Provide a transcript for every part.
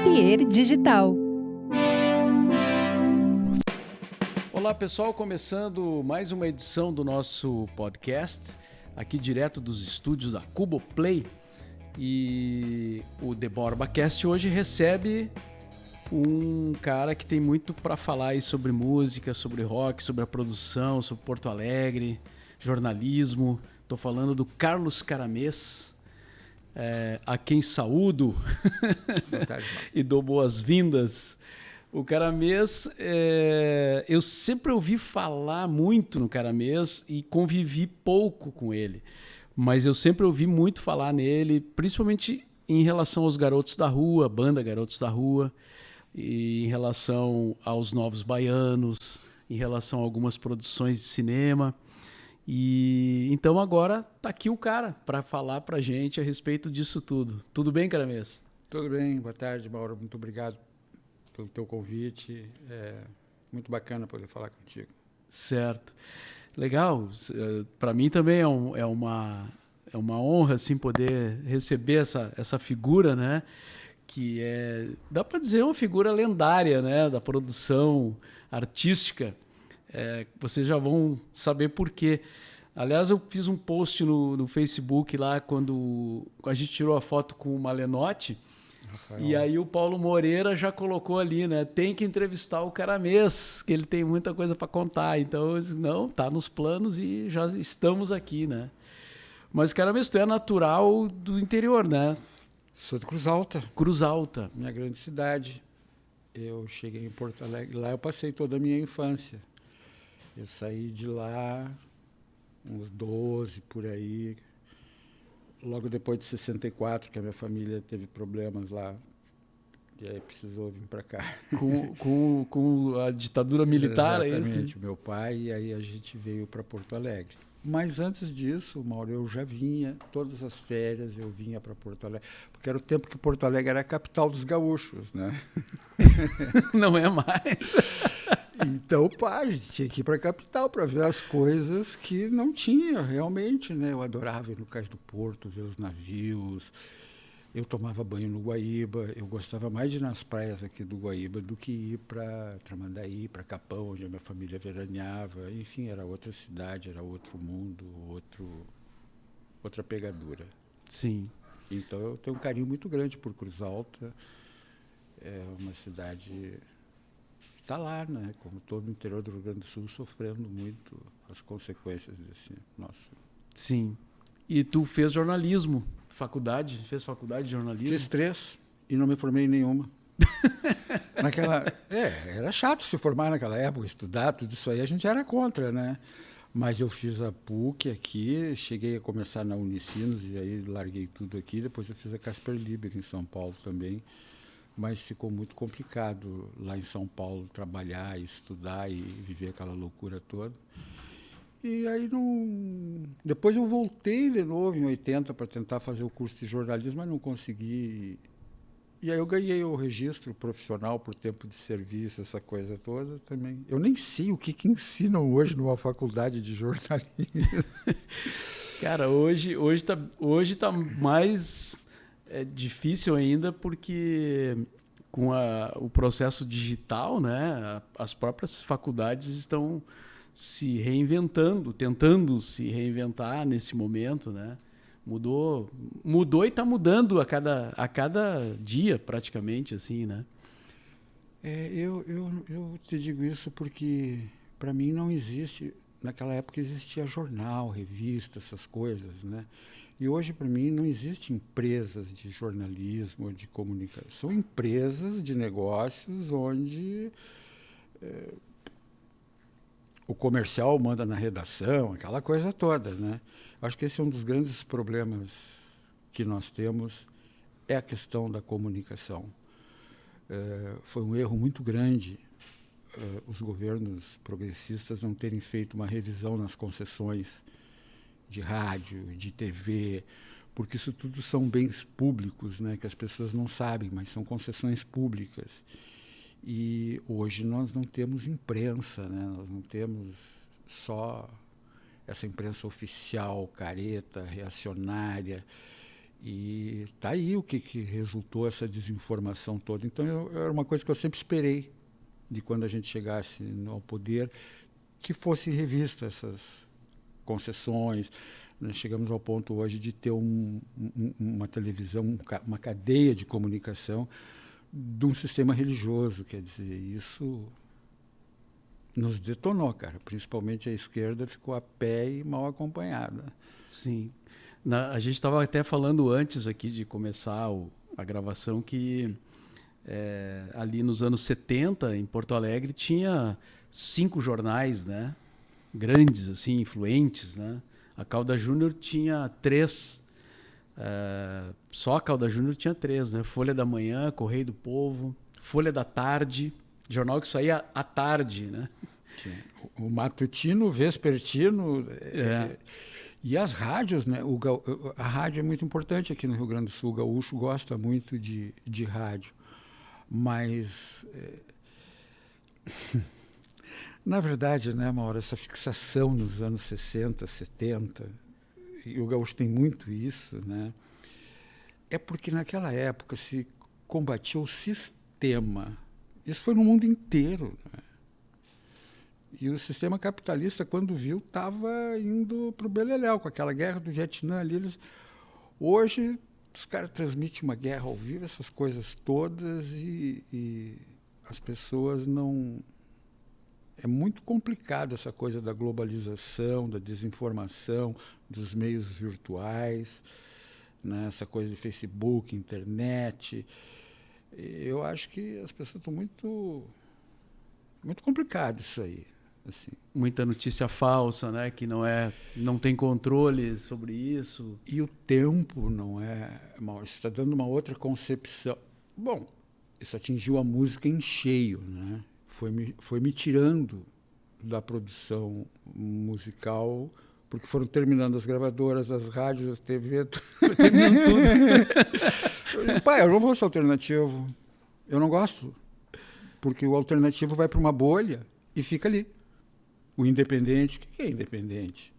Pier Digital. Olá pessoal, começando mais uma edição do nosso podcast, aqui direto dos estúdios da Cuboplay. E o The BorbaCast hoje recebe um cara que tem muito para falar aí sobre música, sobre rock, sobre a produção, sobre Porto Alegre, jornalismo. Estou falando do Carlos Caramês, a quem saúdo e dou boas-vindas. O Caramês, eu sempre ouvi falar muito no Caramês e convivi pouco com ele. Mas eu sempre ouvi muito falar nele, principalmente em relação aos Garotos da Rua, banda Garotos da Rua, e em relação aos Novos Baianos, em relação a algumas produções de cinema. E então agora tá aqui o cara para falar pra gente a respeito disso tudo. Tudo bem, Caramês? Tudo bem, boa tarde, Mauro. Muito obrigado pelo teu convite. É muito bacana poder falar contigo. Certo. Legal. Para mim também é uma honra assim, poder receber essa figura, né? Que dá para dizer, uma figura lendária, né? Da produção artística. Vocês já vão saber por quê. Aliás, eu fiz um post no Facebook lá quando a gente tirou a foto com o Malenotti. Rafael. E aí o Paulo Moreira já colocou ali, né? Tem que entrevistar o Caramês, que ele tem muita coisa para contar. Então, eu disse, não, tá nos planos e já estamos aqui, né? Mas, Caramês, tu é natural do interior, né? Sou de Cruz Alta. Cruz Alta. Minha grande cidade. Eu cheguei em Porto Alegre. Lá eu passei toda a minha infância. Eu saí de lá uns 12 por aí. Logo depois de 64, que a minha família teve problemas lá. E aí precisou vir para cá. Com a ditadura militar, exatamente, é isso? Meu pai, e aí a gente veio para Porto Alegre. Mas antes disso, Mauro, eu já vinha, todas as férias eu vinha para Porto Alegre, porque era o tempo que Porto Alegre era a capital dos gaúchos, né? Não é mais. Então, a gente tinha que ir para a capital para ver as coisas que não tinha realmente, né? Eu adorava ir no Cais do Porto, ver os navios. Eu tomava banho no Guaíba. Eu gostava mais de ir nas praias aqui do Guaíba do que ir para Tramandaí, para Capão, onde a minha família veraneava. Enfim, era outra cidade, era outro mundo, outra pegadura. Sim. Então, eu tenho um carinho muito grande por Cruz Alta. É uma cidade... Está lá, né? Como todo o interior do Rio Grande do Sul, sofrendo muito as consequências desse nosso... Sim. E tu fez jornalismo, faculdade? Fez faculdade de jornalismo? Fiz 3 e não me formei em nenhuma. Era chato se formar naquela época, estudar, tudo isso aí a gente era contra, né? Mas eu fiz a PUC aqui, cheguei a começar na Unicinos e aí larguei tudo aqui. Depois eu fiz a Casper Liber em São Paulo também. Mas ficou muito complicado lá em São Paulo trabalhar, estudar e viver aquela loucura toda. E aí depois eu voltei de novo em 80 para tentar fazer o curso de jornalismo, mas não consegui. E aí eu ganhei o registro profissional por tempo de serviço, essa coisa toda também. Eu nem sei o que ensinam hoje numa faculdade de jornalismo. Cara, hoje tá mais... É difícil ainda porque com o processo digital, né, as próprias faculdades estão se reinventando, tentando se reinventar nesse momento, né? Mudou e está mudando a cada dia praticamente, assim, né? Eu te digo isso porque para mim não existe, naquela época existia jornal, revista, essas coisas, né? E hoje, para mim, não existem empresas de jornalismo, de comunicação. São empresas de negócios onde o comercial manda na redação, aquela coisa toda, né? Acho que esse é um dos grandes problemas que nós temos, é a questão da comunicação. Foi um erro muito grande os governos progressistas não terem feito uma revisão nas concessões de rádio, de TV, porque isso tudo são bens públicos, né, que as pessoas não sabem, mas são concessões públicas. E hoje nós não temos imprensa, né, nós não temos só essa imprensa oficial, careta, reacionária, e E tá aí o que resultou essa desinformação toda. Então, era uma coisa que eu sempre esperei, de quando a gente chegasse ao poder, que fosse revista essas concessões. Nós chegamos ao ponto hoje de ter uma televisão, uma cadeia de comunicação de um sistema religioso. Quer dizer, isso nos detonou, cara. Principalmente a esquerda ficou a pé e mal acompanhada. Sim. A gente estava até falando antes aqui de começar a gravação que ali nos anos 70, em Porto Alegre, tinha 5 jornais, né? Grandes, assim, influentes, né? A Calda Júnior tinha 3. Só a Calda Júnior tinha 3, né? Folha da Manhã, Correio do Povo, Folha da Tarde, jornal que saía à tarde, né? O matutino, o vespertino... E as rádios, né? A rádio é muito importante aqui no Rio Grande do Sul. O gaúcho gosta muito de rádio. Mas, na verdade, né, Mauro, essa fixação nos anos 60, 70, e o gaúcho tem muito isso, né? É porque naquela época se combatia o sistema. Isso foi no mundo inteiro, né? E o sistema capitalista, quando viu, estava indo para o beleléu, com aquela guerra do Vietnã ali. Hoje, os caras transmitem uma guerra ao vivo, essas coisas todas, e as pessoas não... É muito complicado essa coisa da globalização, da desinformação, dos meios virtuais, né? Essa coisa de Facebook, internet. Eu acho que as pessoas estão muito complicado isso aí. Assim. Muita notícia falsa, né? Que não tem controle sobre isso. E o tempo não é... Isso está dando uma outra concepção. Bom, isso atingiu a música em cheio, né? Foi me tirando da produção musical, porque foram terminando as gravadoras, as rádios, as TV... Foi terminando tudo. Pai, eu não vou ser alternativo. Eu não gosto. Porque o alternativo vai para uma bolha e fica ali. O independente, o que é independente?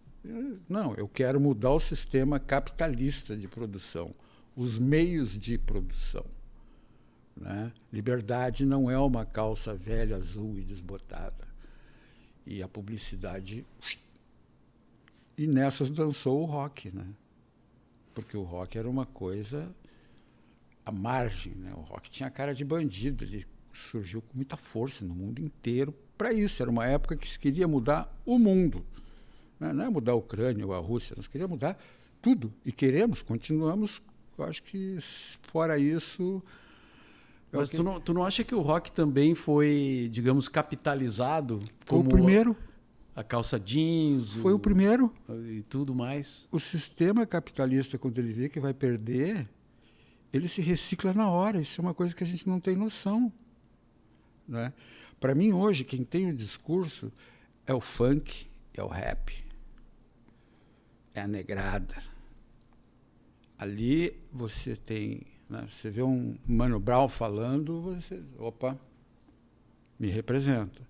Não, eu quero mudar o sistema capitalista de produção, os meios de produção, né? Liberdade não é uma calça velha, azul e desbotada. E a publicidade... E nessas dançou o rock, né? Porque o rock era uma coisa à margem, né? O rock tinha cara de bandido, ele surgiu com muita força no mundo inteiro para isso. Era uma época que se queria mudar o mundo, né? Não é mudar a Ucrânia ou a Rússia, nós queríamos mudar tudo. E continuamos, eu acho que fora isso... Mas tu não acha que o rock também foi, digamos, capitalizado? Foi o primeiro. A calça jeans... Foi o primeiro. E tudo mais. O sistema capitalista, quando ele vê que vai perder, ele se recicla na hora. Isso é uma coisa que a gente não tem noção, né? Para mim, hoje, quem tem o discurso é o funk, é o rap, é a negrada. Ali você tem... Né, você vê um Mano Brown falando, você... Opa, me representa.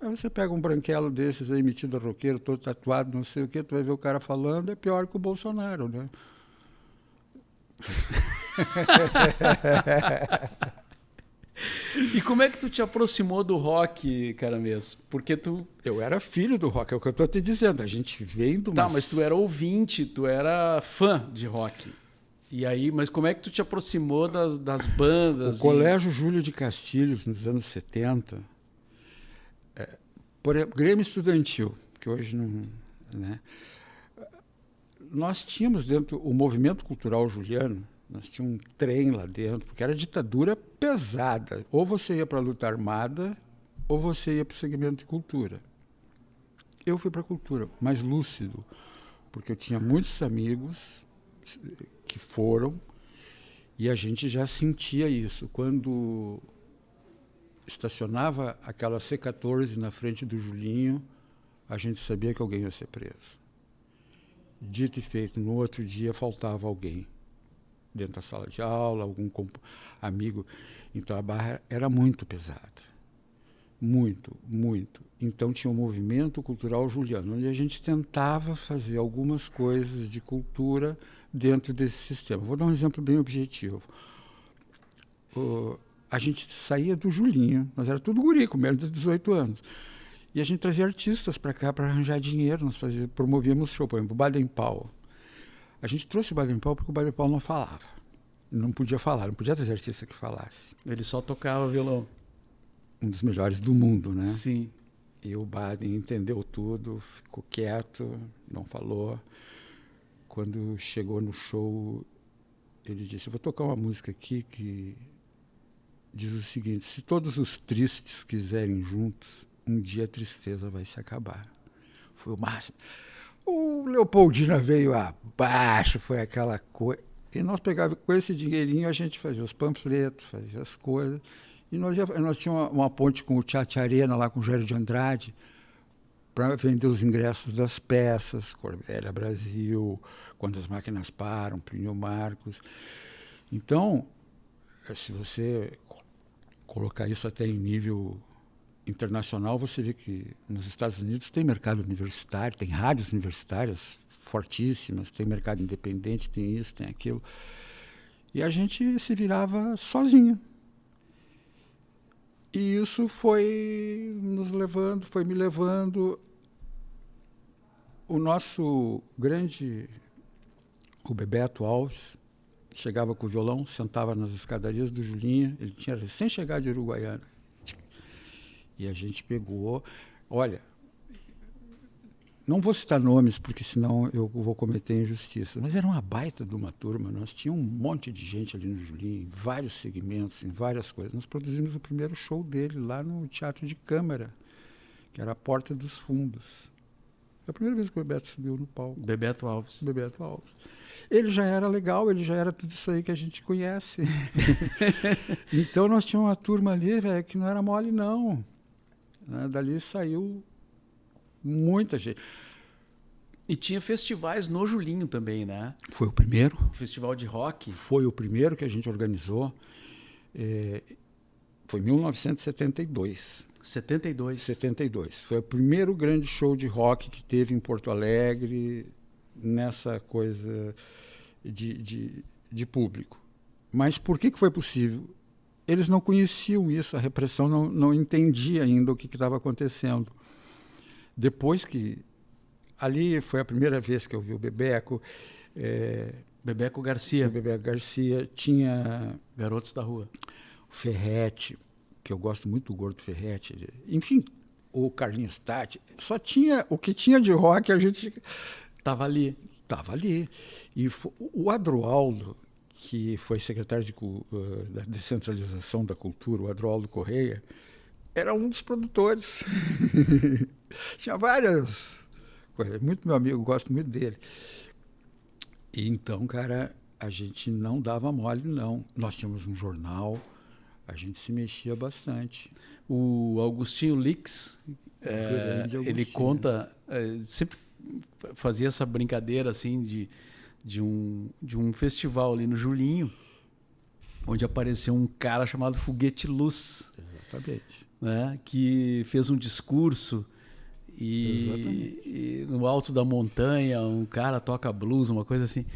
Aí você pega um branquelo desses aí, metido a roqueiro, todo tatuado, não sei o quê, tu vai ver o cara falando, é pior que o Bolsonaro, né? E como é que tu te aproximou do rock, cara mesmo? Porque tu... Eu era filho do rock, é o que eu estou te dizendo. A gente vem do... Tá, mas tu era ouvinte, tu era fã de rock. E aí, mas como é que tu te aproximou das bandas? O Colégio Júlio de Castilhos, nos anos 70, por exemplo, Grêmio Estudantil, que hoje não... Né? Nós tínhamos dentro o movimento cultural juliano, nós tínhamos um trem lá dentro, porque era ditadura pesada. Ou você ia para a luta armada, ou você ia para o segmento de cultura. Eu fui para a cultura, mais lúcido, porque eu tinha muitos amigos que foram, e a gente já sentia isso. Quando estacionava aquela C14 na frente do Julinho, a gente sabia que alguém ia ser preso. Dito e feito, no outro dia faltava alguém dentro da sala de aula, algum amigo. Então a barra era muito pesada. Muito, muito. Então tinha um movimento cultural juliano, onde a gente tentava fazer algumas coisas de cultura dentro desse sistema. Vou dar um exemplo bem objetivo. A gente saía do Julinho, nós era tudo guri, com menos de 18 anos. E a gente trazia artistas para cá para arranjar dinheiro, nós promovíamos show, por exemplo, o Baden Powell. A gente trouxe o Baden Powell porque o Baden Powell não falava. Não podia falar, não podia trazer artista que falasse. Ele só tocava violão. Um dos melhores do mundo, né? Sim. E o Baden entendeu tudo, ficou quieto, não falou. Quando chegou no show, ele disse, eu vou tocar uma música aqui que diz o seguinte, se todos os tristes quiserem juntos, um dia a tristeza vai se acabar. Foi o máximo. O Leopoldina veio abaixo, foi aquela coisa. E nós pegávamos, com esse dinheirinho, a gente fazia os panfletos, fazia as coisas. E nós tínhamos uma ponte com o Teatro Arena, lá com o Jair de Andrade, para vender os ingressos das peças, Corbélia Brasil, Quando as Máquinas Param, Plínio Marcos. Então, se você colocar isso até em nível internacional, você vê que nos Estados Unidos tem mercado universitário, tem rádios universitárias fortíssimas, tem mercado independente, tem isso, tem aquilo. E a gente se virava sozinho. E isso foi nos levando, foi me levando. O nosso grande, o Bebeto Alves, chegava com o violão, sentava nas escadarias do Julinha, ele tinha recém-chegado de Uruguaiana. E a gente pegou, olha, não vou citar nomes, porque senão eu vou cometer injustiça, mas era uma baita de uma turma, nós tínhamos um monte de gente ali no Julinha, em vários segmentos, em várias coisas. Nós produzimos o primeiro show dele lá no Teatro de Câmara, que era a Porta dos Fundos. Foi a primeira vez que o Bebeto subiu no palco. Bebeto Alves. Bebeto Alves. Ele já era legal, ele já era tudo isso aí que a gente conhece. Então nós tínhamos uma turma ali, velho, que não era mole, não. Né? Dali saiu muita gente. E tinha festivais no Julinho também, né? Foi o primeiro. O festival de rock. Foi o primeiro que a gente organizou. Foi em 1972. 72. Foi o primeiro grande show de rock que teve em Porto Alegre, nessa coisa de público. Mas por que foi possível? Eles não conheciam isso, a repressão não entendia ainda o que estava acontecendo. Depois que... Ali foi a primeira vez que eu vi o Bebeco. Bebeco Garcia. O Bebeco Garcia. Tinha... Garotos da Rua. O Ferretti, que eu gosto muito do Gordo Ferretti. Enfim, o Carlinhos Tatti. Só tinha... O que tinha de rock, a gente... Estava ali. Estava ali. E o Adroaldo, que foi secretário da Descentralização da Cultura, o Adroaldo Correia, era um dos produtores. Tinha várias coisas. Muito meu amigo, gosto muito dele. E então, cara, a gente não dava mole, não. Nós tínhamos um jornal, a gente se mexia bastante. O Augustinho Lix, ele conta, sempre fazia essa brincadeira assim de um festival ali no Julinho, onde apareceu um cara chamado Foguete Luz. Exatamente. Né, que fez um discurso e no alto da montanha um cara toca blues, uma coisa assim.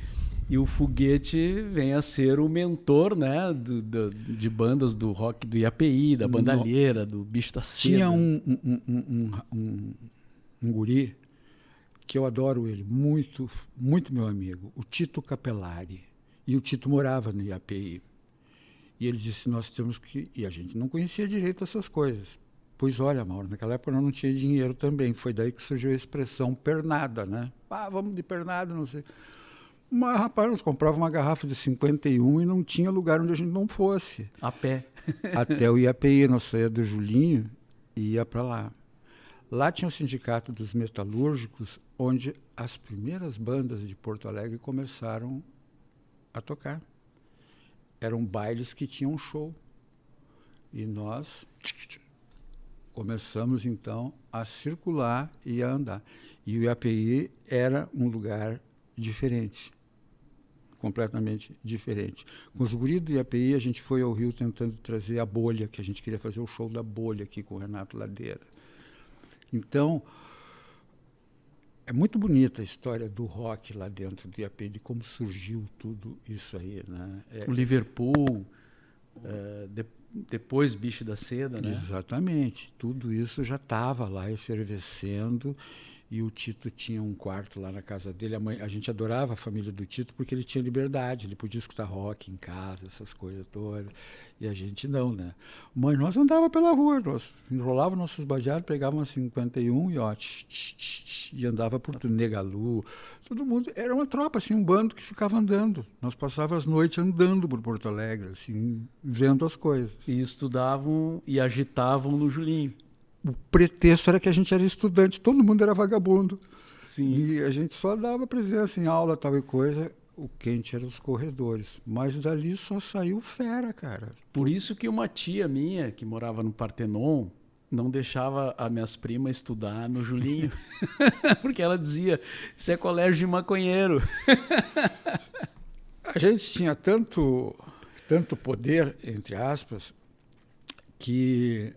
E o Foguete vem a ser o mentor, né, de bandas do rock do IAPI, da Bandalheira, do Bicho da Seda. Tinha um guri que eu adoro ele, muito, muito meu amigo, o Tito Capelari. E o Tito morava no IAPI. E ele disse, nós temos que... E a gente não conhecia direito essas coisas. Pois olha, Mauro, naquela época eu não tinha dinheiro também. Foi daí que surgiu a expressão pernada, né? Vamos de pernada, não sei. Mas, rapaz, nós comprávamos uma garrafa de 51 e não tinha lugar onde a gente não fosse. A pé. Até o IAPI, nós saía do Julinho e ia para lá. Lá tinha o Sindicato dos Metalúrgicos, onde as primeiras bandas de Porto Alegre começaram a tocar. Eram bailes que tinham show. E nós começamos, então, a circular e a andar. E o IAPI era um lugar diferente, completamente diferente. Com os guris do IAPI, a gente foi ao Rio tentando trazer a Bolha, que a gente queria fazer o show da Bolha aqui com o Renato Ladeira. Então, É muito bonita a história do rock lá dentro do IAP, de como surgiu tudo isso aí, né? O Liverpool, depois Bicho da Seda, né? Exatamente. Tudo isso já estava lá efervescendo. E o Tito tinha um quarto lá na casa dele. A gente adorava a família do Tito porque ele tinha liberdade. Ele podia escutar rock em casa, essas coisas todas. E a gente não, né? Mas nós andávamos pela rua. Nós enrolávamos nossos baseados, pegávamos uma 51 e andava por tudo. Negalu. Todo mundo. Era uma tropa, assim, um bando que ficava andando. Nós passávamos as noites andando por Porto Alegre, assim, vendo as coisas. E estudavam e agitavam no Julinho. O pretexto era que a gente era estudante, todo mundo era vagabundo. Sim. E a gente só dava presença em aula, tal e coisa. O quente era os corredores. Mas dali só saiu fera, cara. Por isso que uma tia minha, que morava no Partenon, não deixava as minhas primas estudar no Julinho. Porque ela dizia, isso é colégio de maconheiro. A gente tinha tanto poder, entre aspas, que...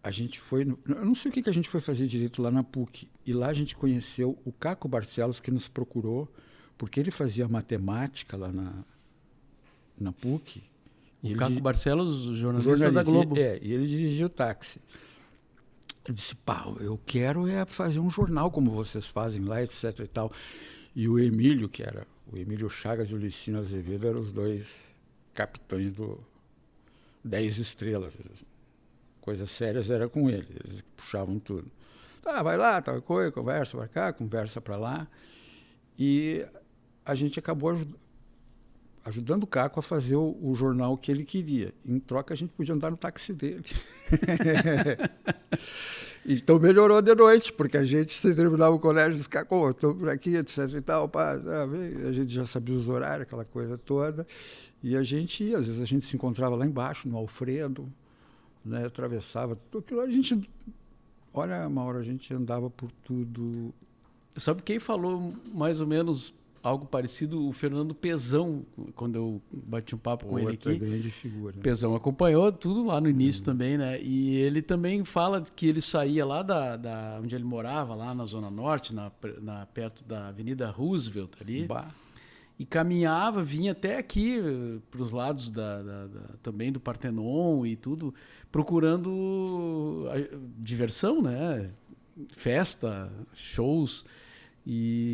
a gente foi... Eu não sei o que a gente foi fazer direito lá na PUC. E lá a gente conheceu o Caco Barcelos, que nos procurou, porque ele fazia matemática lá na PUC. O Caco Barcelos, jornalista da Globo. E ele dirigia o táxi. Eu disse, eu quero fazer um jornal como vocês fazem lá, etc. e tal. E o Emílio, que era o Emílio Chagas e o Licínio Azevedo, eram os dois capitães do 10 Estrelas. Coisas sérias era com ele, eles puxavam tudo. Tá, vai lá, tal coisa, conversa para cá, conversa para lá. E a gente acabou ajudando o Caco a fazer o jornal que ele queria. Em troca, a gente podia andar no táxi dele. Então melhorou de noite, porque a gente se terminava o colégio e disse, Caco, estou por aqui, etc e tal. A gente já sabia os horários, aquela coisa toda. E a gente ia, às vezes a gente se encontrava lá embaixo, no Alfredo, né, atravessava tudo aquilo. A gente, olha, uma hora a gente andava por tudo. Sabe quem falou mais ou menos algo parecido? O Fernando Pezão, quando eu bati um papo com ele aqui. Grande figura. Pezão acompanhou tudo lá no início também, né? E ele também fala que ele saía lá da onde ele morava, lá na Zona Norte, perto da Avenida Roosevelt ali. E caminhava, vinha até aqui, para os lados também do Partenon e tudo, procurando diversão, né? Festa, shows.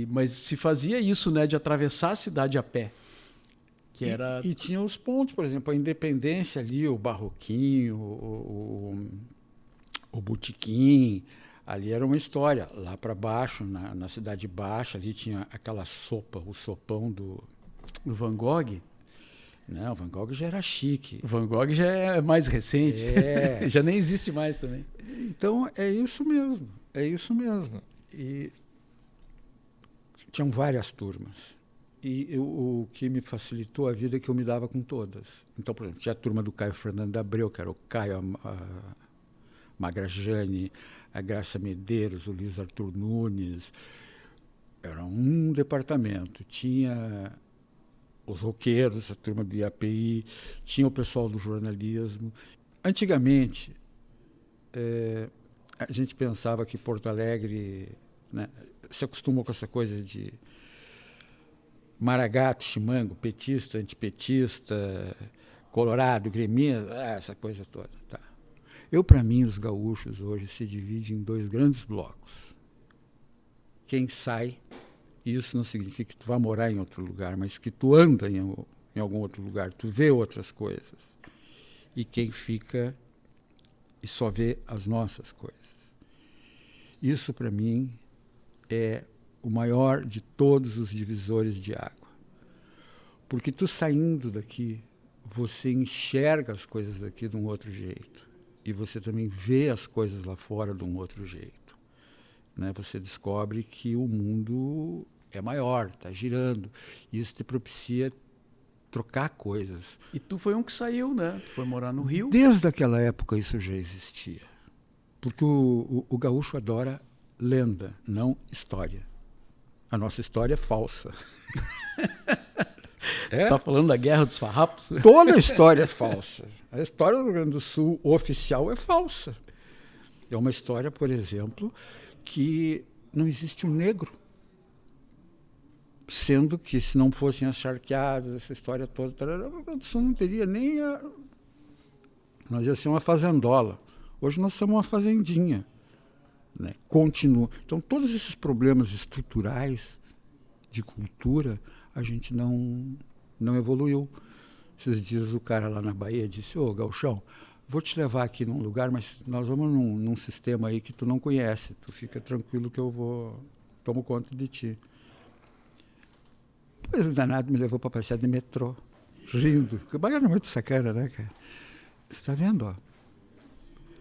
Mas se fazia isso, né? De atravessar a cidade a pé. E tinha os pontos, por exemplo, a Independência ali, o Barroquinho, o Botequim. Ali era uma história. Lá para baixo, na Cidade Baixa, ali tinha aquela sopa, o sopão do Van Gogh? Não, o Van Gogh já era chique. O Van Gogh já é mais recente. Já nem existe mais também. Então, é isso mesmo. É isso mesmo. E tinham várias turmas. E o que me facilitou a vida é que eu me dava com todas. Então, por exemplo, tinha a turma do Caio Fernando Abreu, que era o Caio, a Magrajane, a Graça Medeiros, o Luiz Arthur Nunes. Era um departamento. Tinha os roqueiros, a turma do IAPI, tinha o pessoal do jornalismo. Antigamente, a gente pensava que Porto Alegre, né, se acostumou com essa coisa de maragato, chimango, petista, antipetista, colorado, gremista, essa coisa toda. Tá. Para mim, os gaúchos hoje se dividem em dois grandes blocos. Quem sai, isso não significa que tu vá morar em outro lugar, mas que tu anda em algum outro lugar, tu vê outras coisas. E quem fica e só vê as nossas coisas. Isso, para mim, é o maior de todos os divisores de água. Porque tu saindo daqui, você enxerga as coisas daqui de um outro jeito. E você também vê as coisas lá fora de um outro jeito. Né? Você descobre que o mundo é maior, está girando. Isso te propicia trocar coisas. E tu foi um que saiu, né? Tu foi morar no Rio. Desde aquela época isso já existia. Porque o gaúcho adora lenda, não história. A nossa história é falsa. Você está falando da Guerra dos Farrapos? Toda a história é falsa. A história do Rio Grande do Sul oficial é falsa. É uma história, por exemplo, que não existe um negro Sendo que, se não fossem as charqueadas, essa história toda, o Rio Grande do Sul não teria nem a... Nós ia ser uma fazendola. Hoje nós somos uma fazendinha. Né? Continua. Então, todos esses problemas estruturais de cultura, a gente não evoluiu. Esses dias o cara lá na Bahia disse, ô, Gauchão, vou te levar aqui num lugar, mas nós vamos num sistema aí que tu não conhece. Tu fica tranquilo que eu tomo conta de ti. Pois o danado me levou para passear de metrô, rindo. Porque o baiano é muito sacana, né, cara? Você está vendo, ó?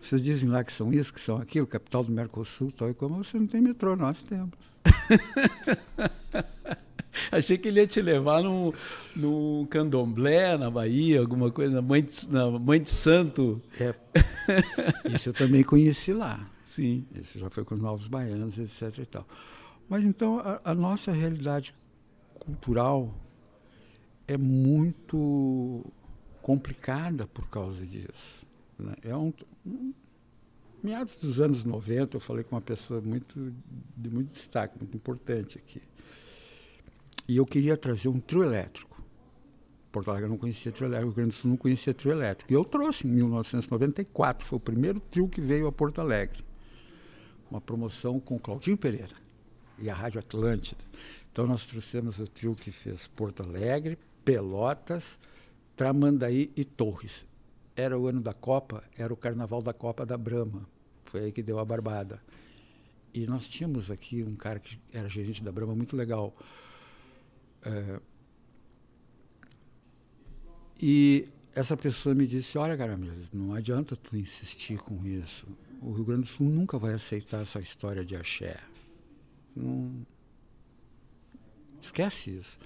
Vocês dizem lá que são isso, que são aquilo, capital do Mercosul, tal e como você não tem metrô, nós temos. Achei que ele ia te levar no candomblé, na Bahia, alguma coisa, na Mãe de Santo. Isso eu também conheci lá. Sim. Isso já foi com os novos baianos, etc. e tal. Mas então a nossa realidade cultural é muito complicada por causa disso. Né? Meados dos anos 90, eu falei com uma pessoa de muito destaque, muito importante aqui. E eu queria trazer um trio elétrico. Porto Alegre não conhecia trio elétrico, o Rio Grande do Sul não conhecia trio elétrico. E eu trouxe em 1994, foi o primeiro trio que veio a Porto Alegre. Uma promoção com Claudinho Pereira e a Rádio Atlântida. Então nós trouxemos o trio que fez Porto Alegre, Pelotas, Tramandaí e Torres. Era o ano da Copa, era o Carnaval da Copa da Brahma. Foi aí que deu a barbada. E nós tínhamos aqui um cara que era gerente da Brahma, muito legal. E essa pessoa me disse, olha, Caramelo, não adianta tu insistir com isso. O Rio Grande do Sul nunca vai aceitar essa história de axé. Não... Esquece isso.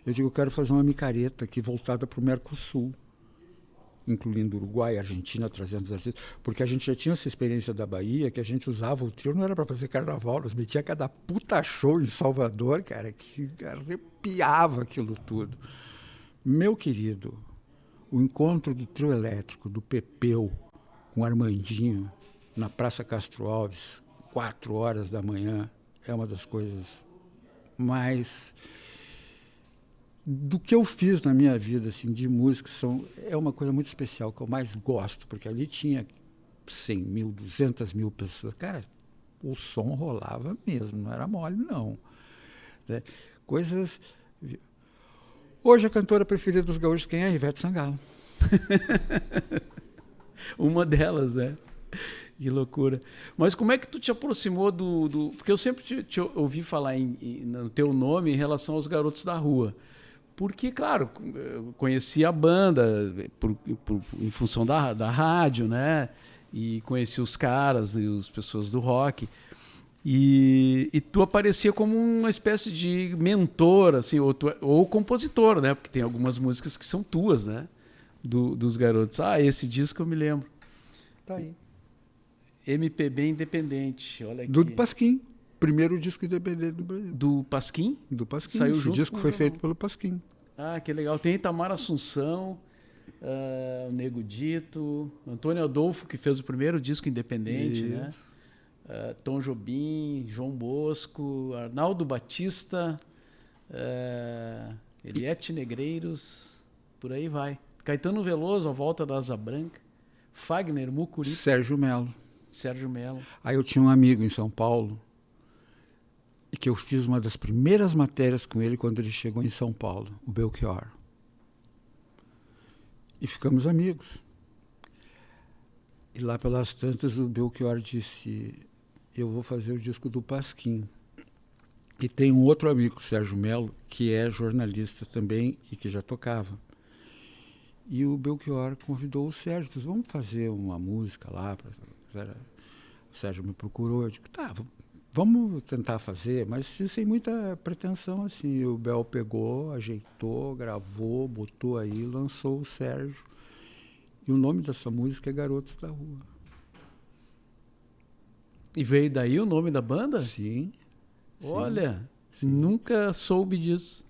Eu digo, eu quero fazer uma micareta aqui voltada para o Mercosul, incluindo Uruguai, Argentina, trazendo os artistas, porque a gente já tinha essa experiência da Bahia, que a gente usava o trio, não era para fazer carnaval, nós metia cada puta show em Salvador, cara, que arrepiava aquilo tudo. Meu querido, o encontro do trio elétrico, do Pepeu, com o Armandinho, na Praça Castro Alves, 4 horas da manhã, é uma das coisas mais... do que eu fiz na minha vida, assim, de música, é uma coisa muito especial, que eu mais gosto, porque ali tinha 100 mil, 200 mil pessoas. Cara, o som rolava mesmo, não era mole, não. Né? Coisas... Hoje a cantora preferida dos gaúchos, quem é? Ivete Sangalo. Uma delas, né? Que loucura. Mas como é que tu te aproximou porque eu sempre te ouvi falar no teu nome em relação aos Garotos da Rua. Porque, claro, eu conheci a banda em função da rádio, né? E conheci os caras e as pessoas do rock. E tu aparecia como uma espécie de mentor, assim, ou compositor, né? Porque tem algumas músicas que são tuas, né? Dos Garotos. Esse disco eu me lembro. Tá aí. MPB Independente, olha aqui. Do Pasquim. Primeiro disco independente do Brasil. Do Pasquim? Do Pasquim. Saiu Esse junto disco foi feito pelo Pasquim. Que legal. Tem Itamar Assunção, o Nego Dito, Antônio Adolfo, que fez o primeiro disco independente, né? Tom Jobim, João Bosco, Arnaldo Batista, Eliette Negreiros, por aí vai. Caetano Veloso, A Volta da Asa Branca, Fagner Mucuripe. Sérgio Mello. Aí eu tinha um amigo em São Paulo, e que eu fiz uma das primeiras matérias com ele quando ele chegou em São Paulo, o Belchior. E ficamos amigos. E lá pelas tantas o Belchior disse, eu vou fazer o disco do Pasquim. E tem um outro amigo, o Sérgio Mello, que é jornalista também e que já tocava. E o Belchior convidou o Sérgio, disse, vamos fazer uma música lá. O Sérgio me procurou, eu digo, tá, vamos tentar fazer, mas fiz sem muita pretensão, assim. E o Bel pegou, ajeitou, gravou, botou aí, lançou o Sérgio. E o nome dessa música é Garotos da Rua. E veio daí o nome da banda? Sim. Olha, sim. Nunca soube disso.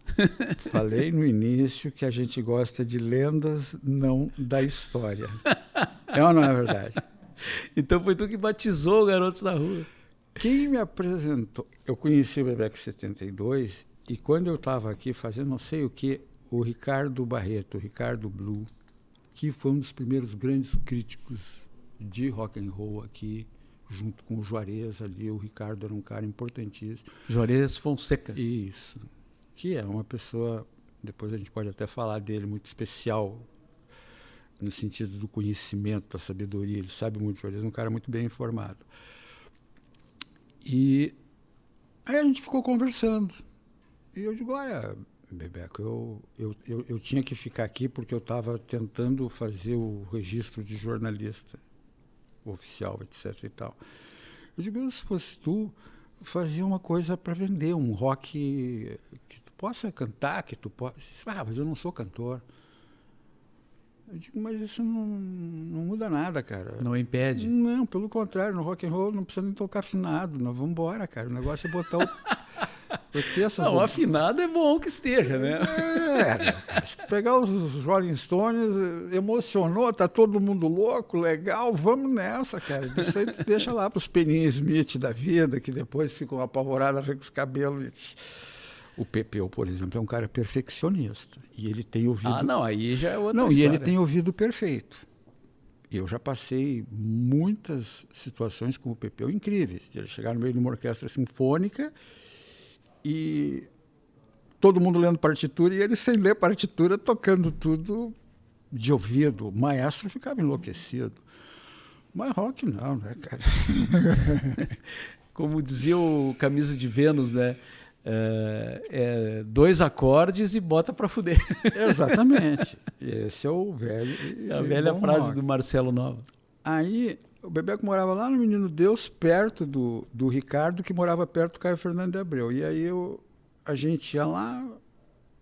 Falei no início que a gente gosta de lendas, não da história. É ou não é verdade? Então foi tu que batizou o Garotos da Rua. Quem me apresentou... Eu conheci o Bebeco em 72 E quando eu estava aqui fazendo não sei o que, o Ricardo Barreto, o Ricardo Blue, que foi um dos primeiros grandes críticos de rock and roll aqui, junto com o Juarez ali, o Ricardo era um cara importantíssimo. Juarez Fonseca. Isso. Que é uma pessoa, depois a gente pode até falar dele, muito especial, no sentido do conhecimento, da sabedoria. Ele sabe muito, o Juarez é um cara muito bem informado. E aí a gente ficou conversando. E eu digo, olha, Bebeco, eu tinha que ficar aqui porque eu estava tentando fazer o registro de jornalista oficial, etc. e tal. Eu digo, se fosse tu, fazia uma coisa para vender, um rock que tu possa cantar, que tu possa... mas eu não sou cantor. Eu digo, mas isso não muda nada, cara. Não impede? Não, pelo contrário, no rock and roll não precisa nem tocar afinado. Nós vamos embora, cara. O negócio é botar o... Não, afinado é bom que esteja, né? Se tu pegar os Rolling Stones, emocionou, tá todo mundo louco, legal, vamos nessa, cara. Isso aí tu deixa lá pros Penny Smith da vida, que depois ficam apavorados com os cabelos. O Pepeu, por exemplo, é um cara perfeccionista. E ele tem ouvido... Ah, não, aí já é outra história. E ele tem ouvido perfeito. Eu já passei muitas situações com o Pepeu incríveis. De ele chegar no meio de uma orquestra sinfônica e todo mundo lendo partitura e ele sem ler partitura, tocando tudo de ouvido. O maestro ficava enlouquecido. Mas rock não, né, cara? Como dizia o Camisa de Vênus, né? 2 acordes e bota pra fuder. Exatamente. Esse é o velho. A velha frase rock do Marcelo Nova. Aí o Bebeco morava lá no Menino Deus, perto do Ricardo, que morava perto do Caio Fernando de Abreu. E aí a gente ia lá,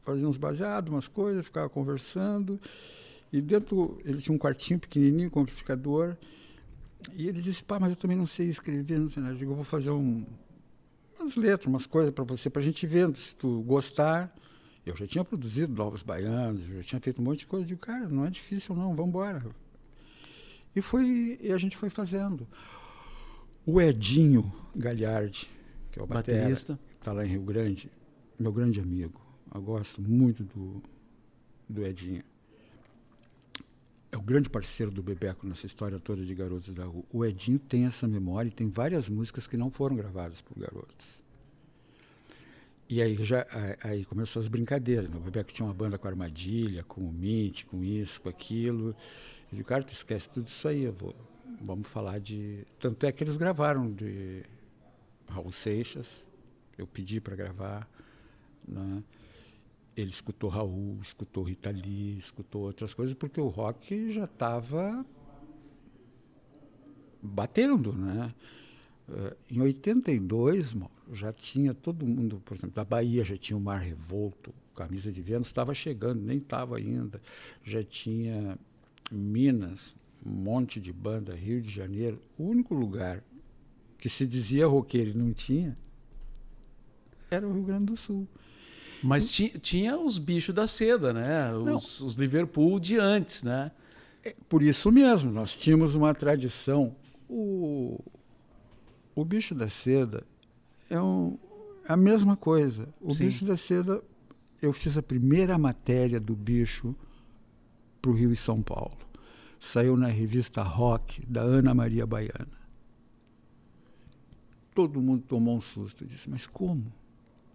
fazia uns baseados, umas coisas, ficava conversando. E dentro, ele tinha um quartinho pequenininho com amplificador. E ele disse, mas eu também não sei escrever, não sei nada. Eu digo, eu vou fazer umas letras, umas coisas para você, para a gente ver, se tu gostar. Eu já tinha produzido Novos Baianos, já tinha feito um monte de coisa. Eu digo, cara, não é difícil não, vamos embora. E a gente foi fazendo. O Edinho Gagliardi, que é o baterista, que está lá em Rio Grande, meu grande amigo. Eu gosto muito do Edinho. É o grande parceiro do Bebeco nessa história toda de Garotos da Rua. O Edinho tem essa memória e tem várias músicas que não foram gravadas por Garotos. E aí começou as brincadeiras. Né? O Bebeco tinha uma banda com Armadilha, com o Mint, com isso, com aquilo. Eu digo, cara, tu esquece tudo isso aí. Vamos falar de... Tanto é que eles gravaram de Raul Seixas. Eu pedi para gravar, né? Ele escutou Raul, escutou Rita Lee, escutou outras coisas, porque o rock já estava batendo, né? Em 82, já tinha todo mundo, por exemplo, da Bahia já tinha o Mar Revolto, Camisa de Vênus estava chegando, nem estava ainda. Já tinha Minas, um monte de banda, Rio de Janeiro. O único lugar que se dizia roqueiro e não tinha era o Rio Grande do Sul. Mas tinha os bichos da seda, né? Os Liverpool de antes, né? Por isso mesmo, nós tínhamos uma tradição. O bicho da seda é a mesma coisa. O Sim. bicho da seda, eu fiz a primeira matéria do bicho para o Rio e São Paulo. Saiu na revista Rock, da Ana Maria Baiana. Todo mundo tomou um susto. Eu disse, mas como?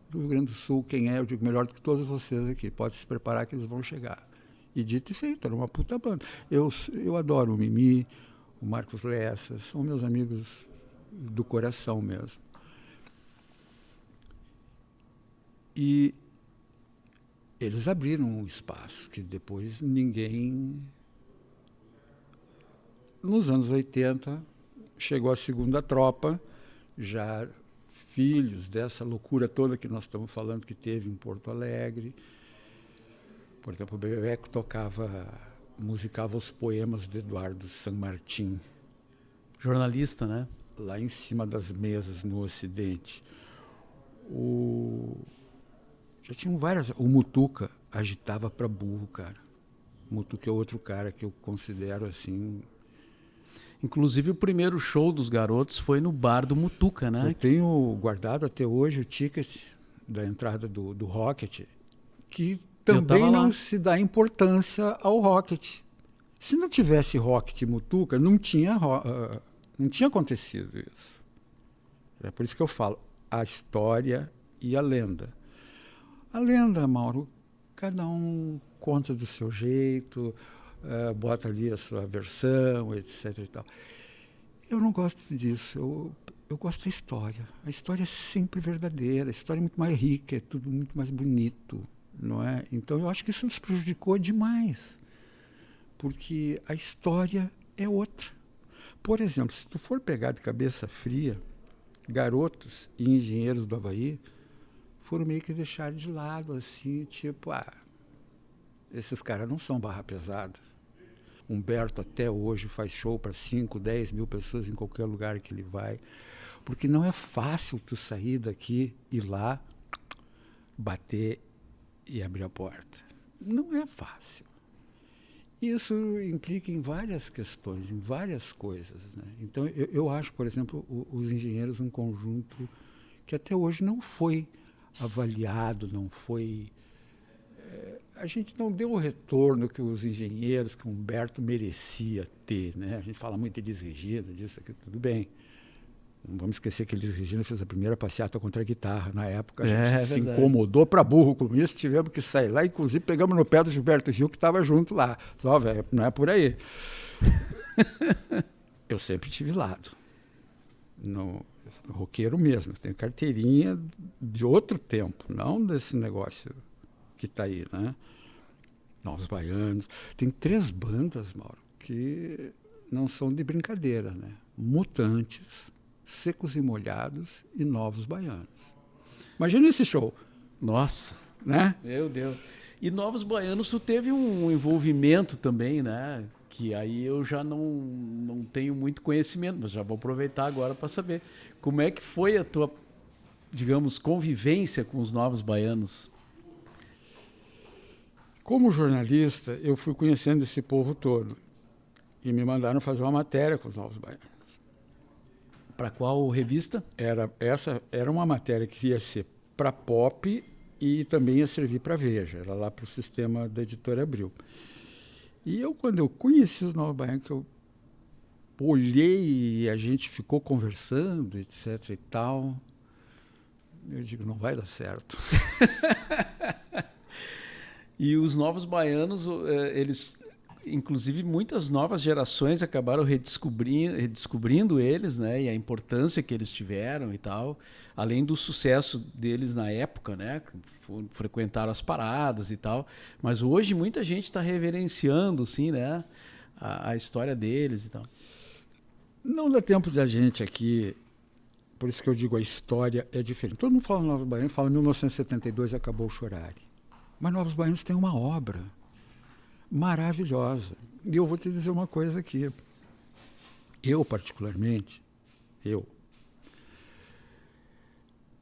Do Rio Grande do Sul, quem é? Eu digo, melhor do que todos vocês aqui. Pode se preparar que eles vão chegar. E dito e feito, era uma puta banda. Eu adoro o Mimi, o Marcos Lessa, são meus amigos do coração mesmo. E eles abriram um espaço que depois ninguém... Nos anos 80, chegou a segunda tropa, já filhos dessa loucura toda que nós estamos falando que teve em Porto Alegre. Por exemplo, o Bebeco musicava os poemas do Eduardo San Martín. Jornalista, né? Lá em cima das mesas no Ocidente. Já tinham várias... O Mutuca agitava para burro, cara. O Mutuca é outro cara que eu considero assim... Inclusive, o primeiro show dos Garotos foi no bar do Mutuca, né? Eu tenho guardado até hoje o ticket da entrada do Rocket, que também não se dá importância ao Rocket. Se não tivesse Rocket e Mutuca, não tinha acontecido isso. É por isso que eu falo, a história e a lenda. A lenda, Mauro, cada um conta do seu jeito, bota ali a sua versão, etc. E tal. Eu não gosto disso, eu gosto da história. A história é sempre verdadeira, a história é muito mais rica, é tudo muito mais bonito, não é? Então eu acho que isso nos prejudicou demais, porque a história é outra. Por exemplo, se tu for pegar de cabeça fria, garotos e engenheiros do Havaí foram meio que deixados de lado, assim, tipo, esses caras não são barra pesada. Humberto até hoje faz show para 5, 10 mil pessoas em qualquer lugar que ele vai, porque não é fácil tu sair daqui, ir lá, bater e abrir a porta. Não é fácil. Isso implica em várias questões, em várias coisas, né? Então, eu acho, por exemplo, os engenheiros um conjunto que até hoje não foi avaliado, não foi... a gente não deu o retorno que os engenheiros, que o Humberto merecia ter, né? A gente fala muito de Elis Regina, disso, aqui, tudo bem. Não vamos esquecer que Elis Regina fez a primeira passeata contra a guitarra. Na época, a gente se incomodou para burro com isso, tivemos que sair lá, inclusive pegamos no pé do Gilberto Gil, que estava junto lá. Só, velho, não é por aí. Eu sempre tive lado. No roqueiro mesmo. Eu tenho carteirinha de outro tempo, não desse negócio que está aí, né? Novos Baianos. Tem 3 bandas, Mauro, que não são de brincadeira, né? Mutantes, Secos e Molhados e Novos Baianos. Imagina esse show. Nossa, né? Meu Deus. E Novos Baianos, tu teve um envolvimento também, né? Que aí eu já não tenho muito conhecimento, mas já vou aproveitar agora para saber. Como é que foi a tua, digamos, convivência com os Novos Baianos? Como jornalista, eu fui conhecendo esse povo todo. E me mandaram fazer uma matéria com os Novos Baianos. Para qual revista? Essa era uma matéria que ia ser para Pop e também ia servir para Veja. Era lá para o sistema da Editora Abril. E quando eu conheci os Novos Baianos, que eu olhei e a gente ficou conversando, etc. e tal, eu digo, não vai dar certo. E os Novos Baianos, eles... Inclusive, muitas novas gerações acabaram redescobrindo eles, né? E a importância que eles tiveram e tal. Além do sucesso deles na época, né? Frequentaram as paradas e tal. Mas hoje muita gente está reverenciando, assim, né? A história deles e tal. Não dá tempo de a gente aqui... Por isso que eu digo, a história é diferente. Todo mundo fala Novos Baianos, fala 1972 acabou o Chorare. Mas Novos Baianos tem uma obra maravilhosa. E eu vou te dizer uma coisa aqui. Eu, particularmente, eu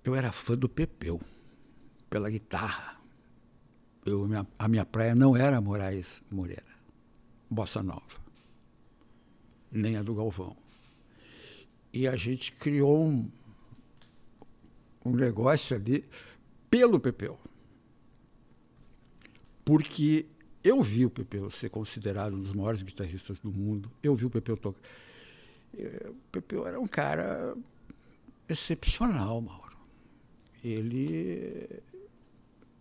era fã do Pepeu, pela guitarra. A minha praia não era Moraes Moreira, Bossa Nova, nem a do Galvão. E a gente criou um negócio ali pelo Pepeu. Porque eu vi o Pepeu ser considerado um dos maiores guitarristas do mundo. Eu vi o Pepeu tocar. O Pepeu era um cara excepcional, Mauro. Ele,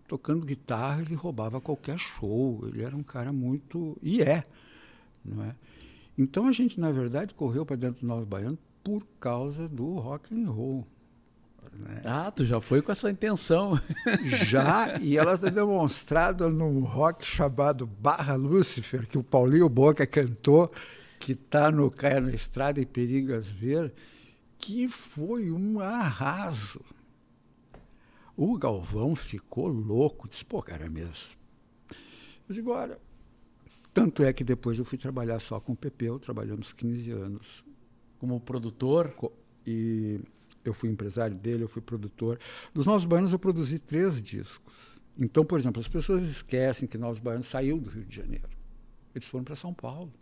tocando guitarra, ele roubava qualquer show. Ele era um cara muito... E não é? Então a gente, na verdade, correu para dentro do Novos Baianos por causa do rock and roll. Né? Tu já foi com essa intenção. Já, e ela está demonstrada num rock chamado Barra Lúcifer, que o Paulinho Boca cantou, que está no Caia na Estrada e Perigas Ver, que foi um arraso. O Galvão ficou louco, disse, pô, cara, mesmo. Eu digo, olha, tanto é que depois eu fui trabalhar só com o Pepeu, trabalhamos 15 anos. Como produtor? E... eu fui empresário dele, eu fui produtor. Dos Novos Baianos eu produzi 3 discos. Então, por exemplo, as pessoas esquecem que Novos Baianos saiu do Rio de Janeiro. Eles foram para São Paulo.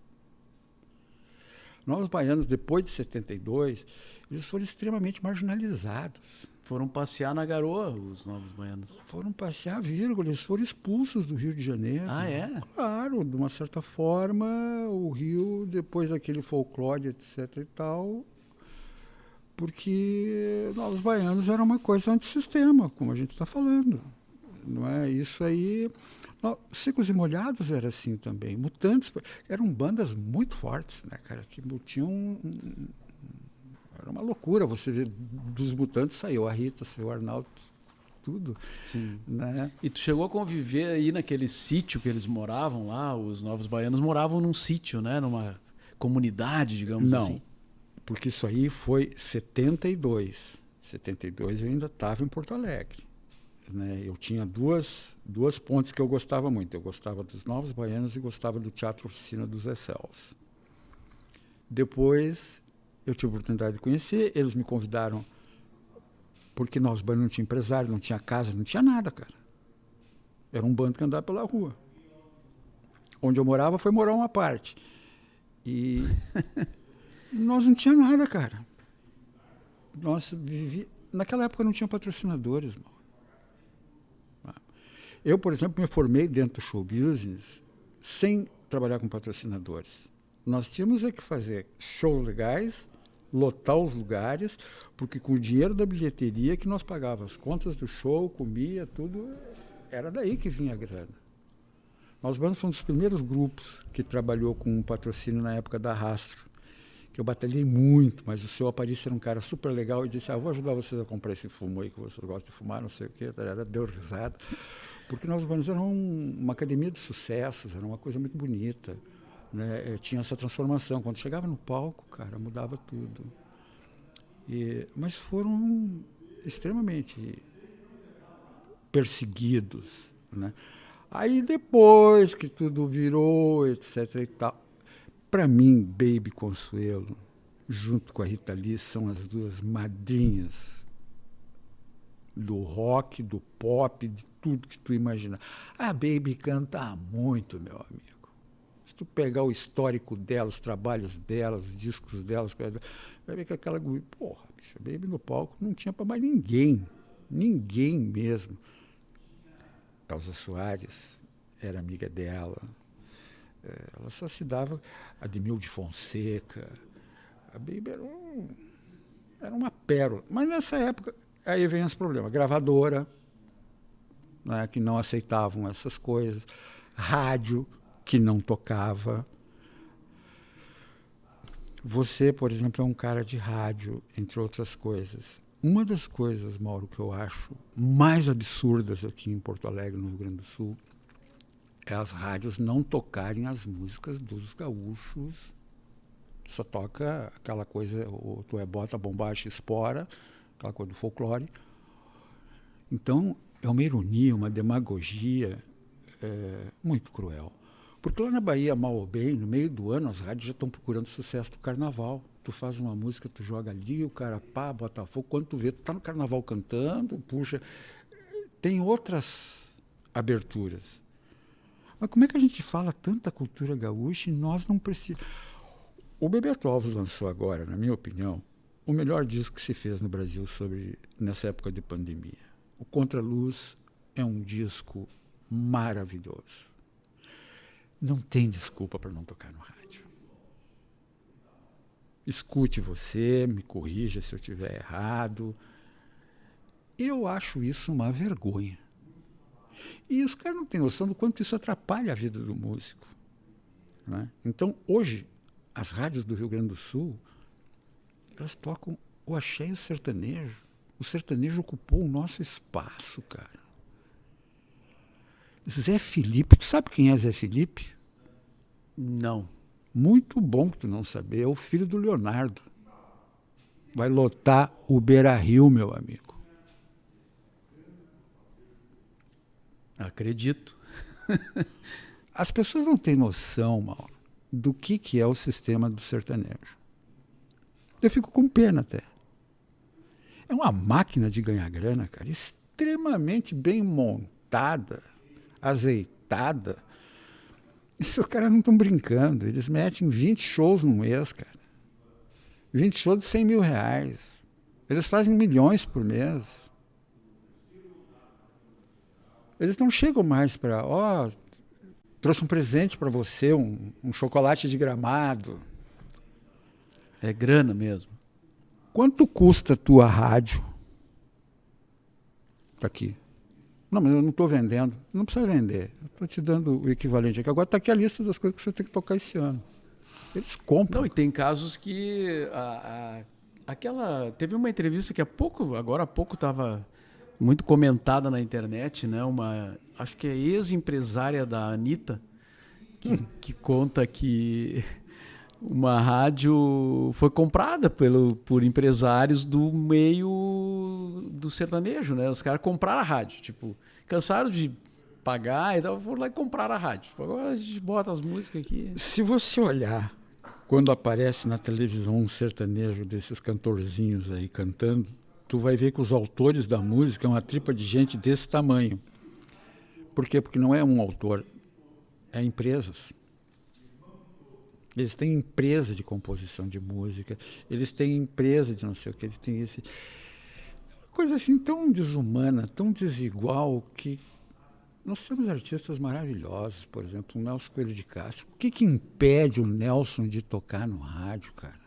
Novos Baianos, depois de 72, eles foram extremamente marginalizados. Foram passear na Garoa, os Novos Baianos. Foram passear, vírgula, eles foram expulsos do Rio de Janeiro. Ah, é? Claro, de uma certa forma, o Rio, depois daquele folclore, etc e tal, porque Novos Baianos era uma coisa antissistema, como a gente está falando. Não é? Isso aí... Secos e Molhados era assim também. Mutantes eram bandas muito fortes, né, cara? Que tinham... Era uma loucura você ver, dos Mutantes saiu a Rita, saiu o Arnaldo, tudo. Sim. Né? E tu chegou a conviver aí naquele sítio que eles moravam lá, os Novos Baianos moravam num sítio, né? Numa comunidade, digamos assim. Não, porque isso aí foi 72. 72 eu ainda estava em Porto Alegre. Né? Eu tinha duas pontes que eu gostava muito. Eu gostava dos Novos Baianos e gostava do Teatro Oficina dos Zé Celso. Depois... eu tive a oportunidade de conhecer, eles me convidaram, porque Novos Baianos não tinha empresário, não tinha casa, não tinha nada, cara. Era um bando que andava pela rua. Onde eu morava foi morar uma parte. E nós não tinha nada, cara. Nós naquela época não tinha patrocinadores, mano. Eu, por exemplo, me formei dentro do show business sem trabalhar com patrocinadores. Nós tínhamos que fazer shows legais, lotar os lugares, porque com o dinheiro da bilheteria que nós pagávamos as contas do show, comia, tudo, era daí que vinha a grana. Nós fomos um dos primeiros grupos que trabalhou com um patrocínio na época da Rastro, que eu batalhei muito, mas o seu Aparício era um cara super legal e disse, vou ajudar vocês a comprar esse fumo aí, que vocês gostam de fumar, não sei o quê, deu risada. Porque nós eram uma academia de sucessos, era uma coisa muito bonita. Né? Tinha essa transformação. Quando chegava no palco, cara, mudava tudo. Mas foram extremamente perseguidos. Né? Aí depois que tudo virou, etc. e tal, para mim, Baby Consuelo, junto com a Rita Lee, são as duas madrinhas do rock, do pop, de tudo que tu imagina. A Baby canta muito, meu amigo. Se tu pegar o histórico dela, os trabalhos dela, os discos dela, vai ver que aquela... Porra, bicho, a Baby no palco não tinha para mais ninguém. Ninguém mesmo. Elza Soares era amiga dela. Ela só se dava... Ademil de Fonseca. A Baby era uma pérola. Mas nessa época, aí vem os problemas. Gravadora, né, que não aceitavam essas coisas. Rádio, que não tocava. Você, por exemplo, é um cara de rádio, entre outras coisas. Uma das coisas, Mauro, que eu acho mais absurdas aqui em Porto Alegre, no Rio Grande do Sul, é as rádios não tocarem as músicas dos gaúchos. Só toca aquela coisa, ou tu bota bombacha, espora, aquela coisa do folclore. Então, é uma ironia, uma demagogia muito cruel. Porque lá na Bahia, mal ou bem, no meio do ano, as rádios já estão procurando sucesso do carnaval. Tu faz uma música, tu joga ali, o cara pá, bota fogo. Quando tu vê, tu tá no carnaval cantando, puxa. Tem outras aberturas. Mas como é que a gente fala tanta cultura gaúcha e nós não precisamos... O Bebeto Alves lançou agora, na minha opinião, o melhor disco que se fez no Brasil nessa época de pandemia. O Contraluz é um disco maravilhoso. Não tem desculpa para não tocar no rádio. Escute você, me corrija se eu estiver errado. Eu acho isso uma vergonha. E os caras não têm noção do quanto isso atrapalha a vida do músico. Né? Então, hoje, as rádios do Rio Grande do Sul, elas tocam o axé e o sertanejo. O sertanejo ocupou o nosso espaço, cara. Zé Felipe, tu sabe quem é Zé Felipe? Não. Muito bom que tu não saber, é o filho do Leonardo. Vai lotar o Beira-Rio, meu amigo. Acredito. As pessoas não têm noção, Mauro, do que é o sistema do sertanejo. Eu fico com pena até. É uma máquina de ganhar grana, cara, extremamente bem montada, azeitada. Esses caras não estão brincando, eles metem 20 shows no mês, cara. 20 shows de 100 mil reais. Eles fazem milhões por mês. Eles não chegam mais para, trouxe um presente para você, um chocolate de Gramado. É grana mesmo. Quanto custa a tua rádio? Tá aqui. Não, mas eu não estou vendendo. Não precisa vender. Eu estou te dando o equivalente aqui. Agora está aqui a lista das coisas que você tem que tocar esse ano. Eles compram. Não, e tem casos que teve uma entrevista que agora há pouco estava muito comentada na internet, né? Acho que é ex-empresária da Anitta, que conta que uma rádio foi comprada por empresários do meio do sertanejo, né? Os caras compraram a rádio, tipo, cansaram de pagar e tal, foram lá e compraram a rádio. Agora a gente bota as músicas aqui. Se você olhar quando aparece na televisão um sertanejo desses cantorzinhos aí cantando, tu vai ver que os autores da música é uma tripa de gente desse tamanho. Por quê? Porque não é um autor, é empresas. Eles têm empresa de composição de música, eles têm empresa de não sei o que, eles têm esse... Coisa assim tão desumana, tão desigual, que nós temos artistas maravilhosos, por exemplo, o Nelson Coelho de Castro. O que impede o Nelson de tocar no rádio, cara?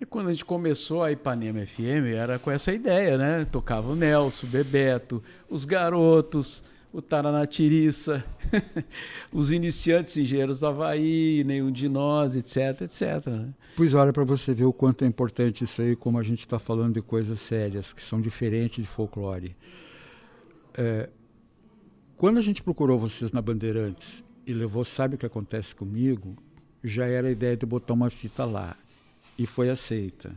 E quando a gente começou a Ipanema FM, era com essa ideia, né? Tocava o Nelson, o Bebeto, os Garotos, o Taraná Tiriça, os iniciantes engenheiros do Havaí, Nenhum de Nós, etc, etc. Né? Pois olha, para você ver o quanto é importante isso aí, como a gente está falando de coisas sérias, que são diferentes de folclore. Quando a gente procurou vocês na Bandeirantes e levou Sabe o que Acontece Comigo, já era a ideia de botar uma fita lá. E foi aceita.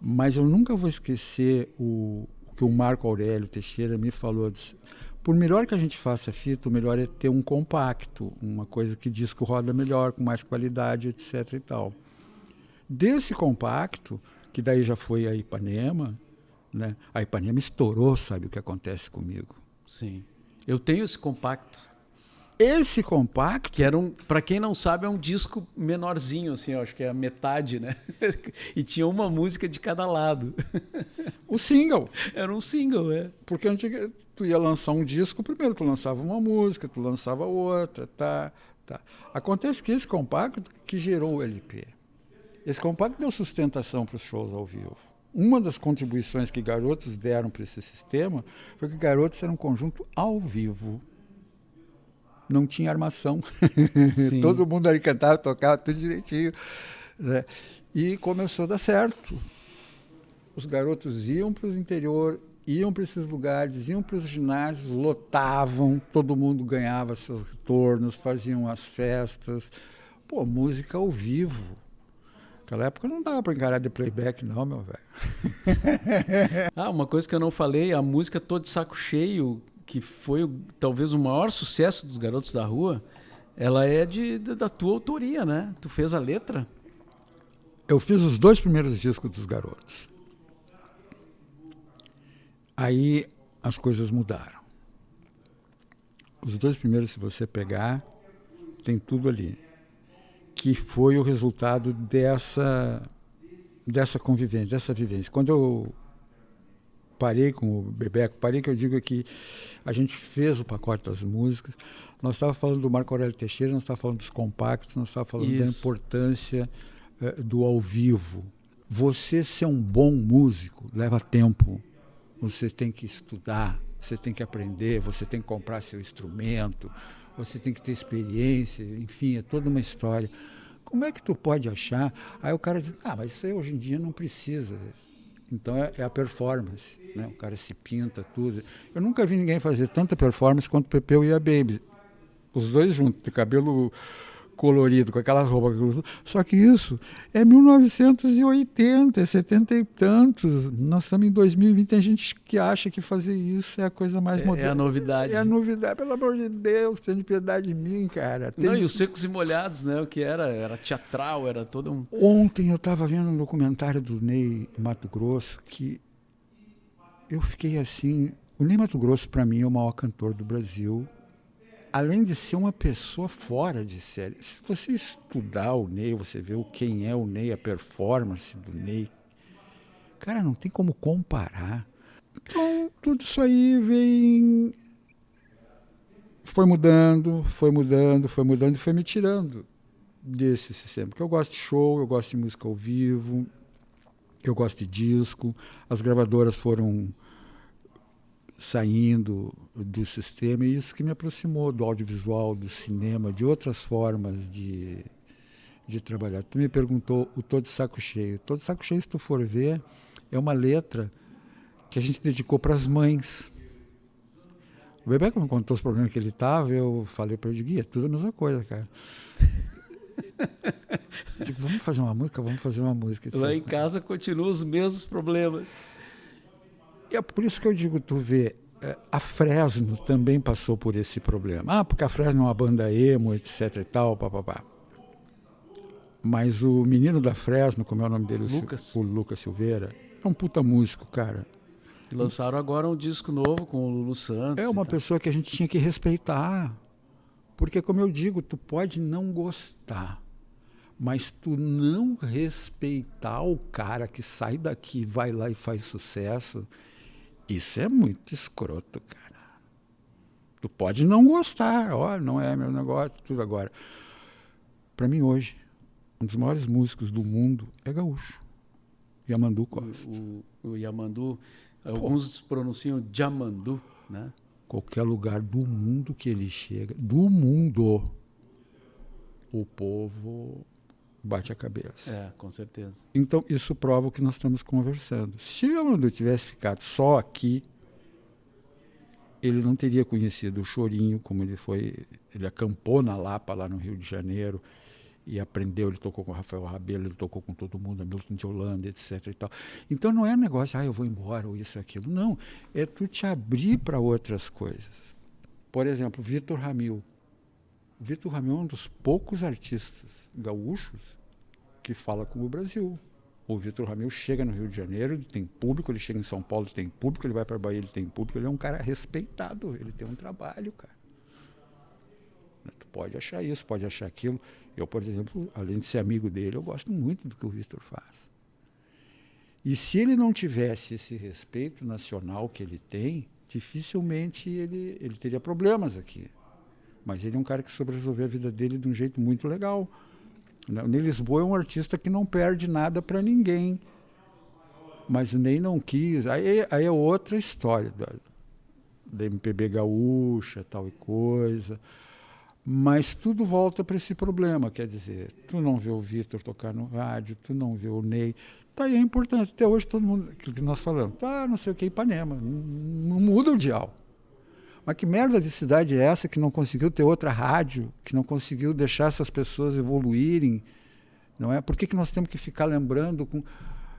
Mas eu nunca vou esquecer o que o Marco Aurélio Teixeira me falou. Disse, por melhor que a gente faça a fita, o melhor é ter um compacto, uma coisa que disco roda melhor, com mais qualidade, etc. e tal. Desse compacto, que daí já foi a Ipanema, né? A Ipanema estourou, Sabe o que Acontece Comigo. Sim. Eu tenho esse compacto. Esse compacto... Que era para quem não sabe, é um disco menorzinho, assim, eu acho que é a metade, né? E tinha uma música de cada lado. O single. Era um single, é. Porque tu ia lançar um disco, primeiro tu lançava uma música, tu lançava outra, tá. Acontece que esse compacto que gerou o LP. Esse compacto deu sustentação para os shows ao vivo. Uma das contribuições que Garotos deram para esse sistema foi que Garotos era um conjunto ao vivo. Não tinha armação. Todo mundo ali cantava, tocava tudo direitinho. Né? E começou a dar certo. Os Garotos iam para o interior, iam para esses lugares, iam para os ginásios, lotavam, todo mundo ganhava seus retornos, faziam as festas. Pô, música ao vivo. Naquela época não dava para encarar de playback, não, meu velho. Uma coisa que eu não falei, a música Tô de Saco Cheio, que foi talvez o maior sucesso dos Garotos da Rua, ela é da tua autoria, né? Tu fez a letra? Eu fiz os 2 primeiros discos dos Garotos. Aí as coisas mudaram. Os 2 primeiros, se você pegar, tem tudo ali. Que foi o resultado dessa convivência, dessa vivência. Quando eu parei com o Bebeco, que eu digo que a gente fez o pacote das músicas, nós estávamos falando do Marco Aurélio Teixeira, nós estávamos falando dos compactos, nós estávamos falando da importância do ao vivo. Você ser um bom músico leva tempo. Você tem que estudar, você tem que aprender, você tem que comprar seu instrumento, você tem que ter experiência, enfim, é toda uma história. Como é que tu pode achar? Aí o cara diz, mas isso aí hoje em dia não precisa. Então é a performance, né? O cara se pinta, tudo. Eu nunca vi ninguém fazer tanta performance quanto o Pepeu e a Baby. Os 2 juntos, de cabelo colorido, com aquelas roupas. Só que isso é 1980, 70 e tantos. Nós estamos em 2020, tem gente que acha que fazer isso é a coisa mais moderna. É a novidade. É a novidade, pelo amor de Deus, tenha piedade de mim, cara. E os Secos e Molhados, né? O que era teatral, era todo um... Ontem eu estava vendo um documentário do Ney Matogrosso que eu fiquei assim... O Ney Matogrosso, para mim, é o maior cantor do Brasil além de ser uma pessoa fora de série. Se você estudar o Ney, você vê quem é o Ney, a performance do Ney, cara, não tem como comparar. Então, tudo isso aí foi mudando e foi me tirando desse sistema. Porque eu gosto de show, eu gosto de música ao vivo, eu gosto de disco. As gravadoras foram saindo do sistema, e isso que me aproximou do audiovisual, do cinema, de outras formas de trabalhar. Tu me perguntou o Tô de Saco Cheio. Tô de Saco Cheio, se tu for ver, é uma letra que a gente dedicou para as mães. O Bebeco me contou os problemas que ele estava, eu falei para ele, Gui, é tudo a mesma coisa, cara. Eu digo, vamos fazer uma música. Lá em casa continuam os mesmos problemas. E é por isso que eu digo, tu vê, a Fresno também passou por esse problema. Porque a Fresno é uma banda emo, etc e tal, papapá. Mas o menino da Fresno, como é o nome dele? O Lucas Silveira, é um puta músico, cara. Lançaram agora um disco novo com o Lulu Santos. É uma pessoa que a gente tinha que respeitar. Porque, como eu digo, tu pode não gostar, mas tu não respeitar o cara que sai daqui, vai lá e faz sucesso, isso é muito escroto, cara. Tu pode não gostar, não é meu negócio, tudo agora. Para mim, hoje, um dos maiores músicos do mundo é gaúcho. Yamandu Costa. O Yamandu, alguns pronunciam Jamandu, né? Qualquer lugar do mundo que ele chega, do mundo, o povo bate a cabeça. Com certeza. Então, isso prova o que nós estamos conversando. Se o Yamandu tivesse ficado só aqui, ele não teria conhecido o Chorinho, como ele foi. Ele acampou na Lapa, lá no Rio de Janeiro, e aprendeu. Ele tocou com o Rafael Rabelo, ele tocou com todo mundo, Hamilton de Holanda, etc. E tal. Então, não é negócio, eu vou embora, ou isso, aquilo. Não, é tu te abrir para outras coisas. Por exemplo, Vitor Ramil. O Vitor Ramil é um dos poucos artistas gaúchos que fala com o Brasil. O Vitor Ramil chega no Rio de Janeiro, ele tem público, ele chega em São Paulo, ele tem público, ele vai para a Bahia, ele tem público, ele é um cara respeitado, ele tem um trabalho, cara. Tu pode achar isso, pode achar aquilo. Eu, por exemplo, além de ser amigo dele, eu gosto muito do que o Vitor faz. E se ele não tivesse esse respeito nacional que ele tem, dificilmente ele teria problemas aqui. Mas ele é um cara que soube resolver a vida dele de um jeito muito legal. O Ney Lisboa é um artista que não perde nada para ninguém. Mas o Ney não quis. Aí é outra história da MPB gaúcha, tal e coisa. Mas tudo volta para esse problema. Quer dizer, tu não vê o Vitor tocar no rádio, tu não vê o Ney. Tá aí, é importante. Até hoje todo mundo, aquilo que nós falamos, não sei o que, Ipanema. Não muda o dial. Mas que merda de cidade é essa que não conseguiu ter outra rádio, que não conseguiu deixar essas pessoas evoluírem? Não é? Por que nós temos que ficar lembrando com...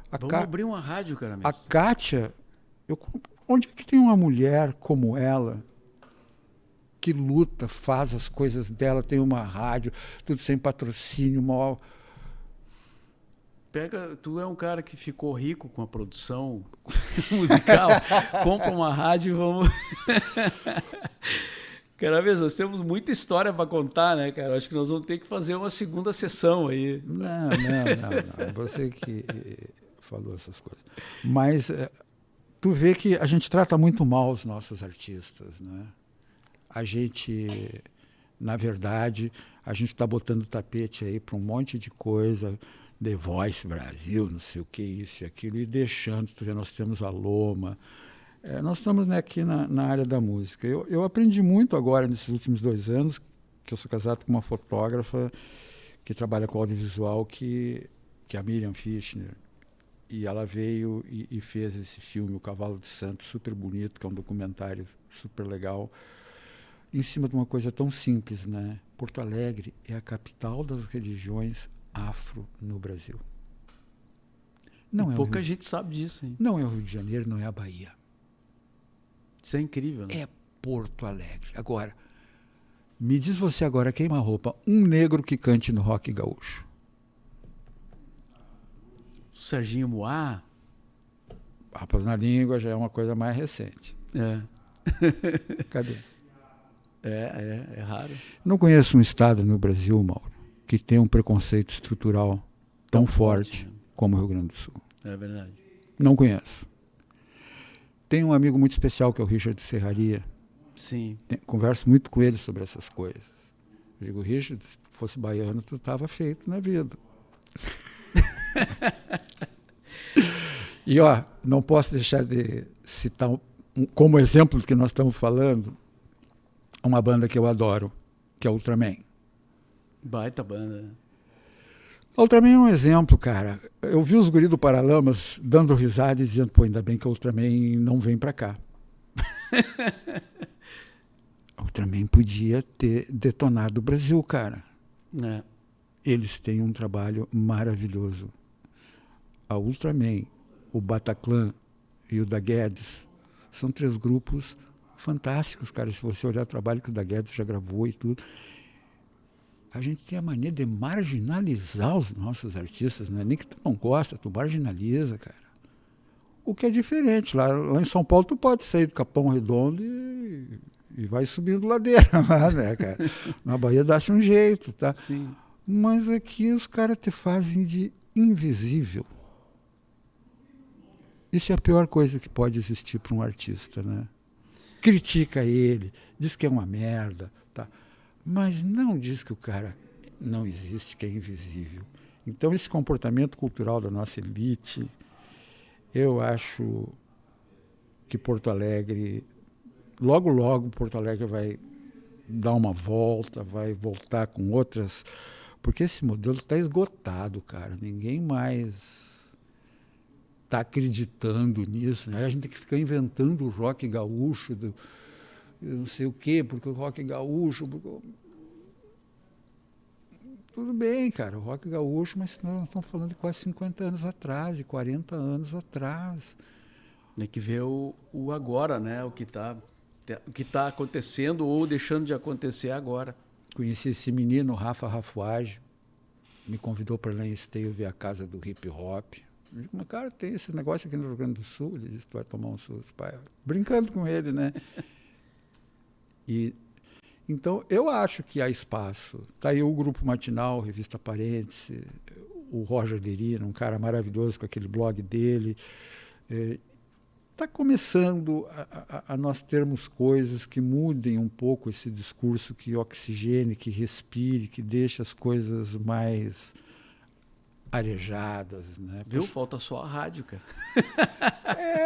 Vamos abrir uma rádio, cara. A Kátia, onde é que tem uma mulher como ela que luta, faz as coisas dela, tem uma rádio, tudo sem patrocínio, mal... Tu é um cara que ficou rico com a produção musical, compra uma rádio e vamos... Cara, mesmo, nós temos muita história para contar, né, cara? Acho que nós vamos ter que fazer uma segunda sessão aí. Não. Você que falou essas coisas. Mas tu vê que a gente trata muito mal os nossos artistas, né? A gente, na verdade, a gente está botando tapete aí para um monte de coisa... The Voice Brasil, não sei o que, isso e aquilo, e deixando, nós temos a Loma. Nós estamos aqui na área da música. Eu aprendi muito agora, nesses últimos 2 anos, que eu sou casado com uma fotógrafa que trabalha com audiovisual, que é a Miriam Fischner. E ela veio e fez esse filme, O Cavalo de Santos, super bonito, que é um documentário super legal, em cima de uma coisa tão simples, né? Porto Alegre é a capital das religiões afro no Brasil. Pouca gente sabe disso, hein? Não é o Rio de Janeiro, não é a Bahia. Isso é incrível, né? É Porto Alegre. Agora, me diz você agora, queima-roupa, um negro que cante no rock gaúcho. Serginho Moá. Papas na Língua já é uma coisa mais recente. É. Cadê? É raro. Não conheço um estado no Brasil, Mauro, que tem um preconceito estrutural tão forte, né? como o Rio Grande do Sul. É verdade. Não conheço. Tenho um amigo muito especial que é o Richard Serraria. Sim. Converso muito com ele sobre essas coisas. Eu digo, Richard, se fosse baiano, tu estava feito na vida. E, ó, não posso deixar de citar, como exemplo do que nós estamos falando, uma banda que eu adoro, que é Ultraman. Baita banda. Ultraman é um exemplo, cara. Eu vi os guris do Paralamas dando risada e dizendo, pô, ainda bem que o Ultraman não vem pra cá. O Ultraman podia ter detonado o Brasil, cara. É. Eles têm um trabalho maravilhoso. A Ultraman, o Bataclan e o da Guedes são 3 grupos fantásticos, cara. Se você olhar o trabalho que o da Guedes já gravou e tudo. A gente tem a mania de marginalizar os nossos artistas, né? Nem que tu não gosta, tu marginaliza, cara. O que é diferente. Lá em São Paulo tu pode sair do Capão Redondo e vai subindo ladeira lá, né, cara? Na Bahia dá-se um jeito, tá? Sim. Mas aqui os caras te fazem de invisível. Isso é a pior coisa que pode existir para um artista, né? Critica ele, diz que é uma merda, tá? Mas não diz que o cara não existe, que é invisível. Então, esse comportamento cultural da nossa elite, eu acho que Porto Alegre, logo, logo, Porto Alegre vai dar uma volta, vai voltar com outras... Porque esse modelo está esgotado, cara. Ninguém mais está acreditando nisso, né? A gente tem que ficar inventando o rock gaúcho, eu não sei o quê, porque o rock gaúcho... Tudo bem, cara, o rock gaúcho, mas nós estamos falando de quase 50 anos atrás, de 40 anos atrás. Tem que ver o agora, né? O que tá acontecendo ou deixando de acontecer agora. Conheci esse menino, Rafa Rafuage, me convidou para ir lá em Esteio ver a casa do hip hop. Eu digo, mas cara, tem esse negócio aqui no Rio Grande do Sul. Ele disse, tu vai tomar um susto, pai. Brincando com ele, né? Então, eu acho que há espaço. Está aí o Grupo Matinal, Revista Parêntese, o Roger Derina, um cara maravilhoso com aquele blog dele. Está começando a nós termos coisas que mudem um pouco esse discurso, que oxigene, que respire, que deixe as coisas mais arejadas, né? Viu? Falta só a rádio, cara.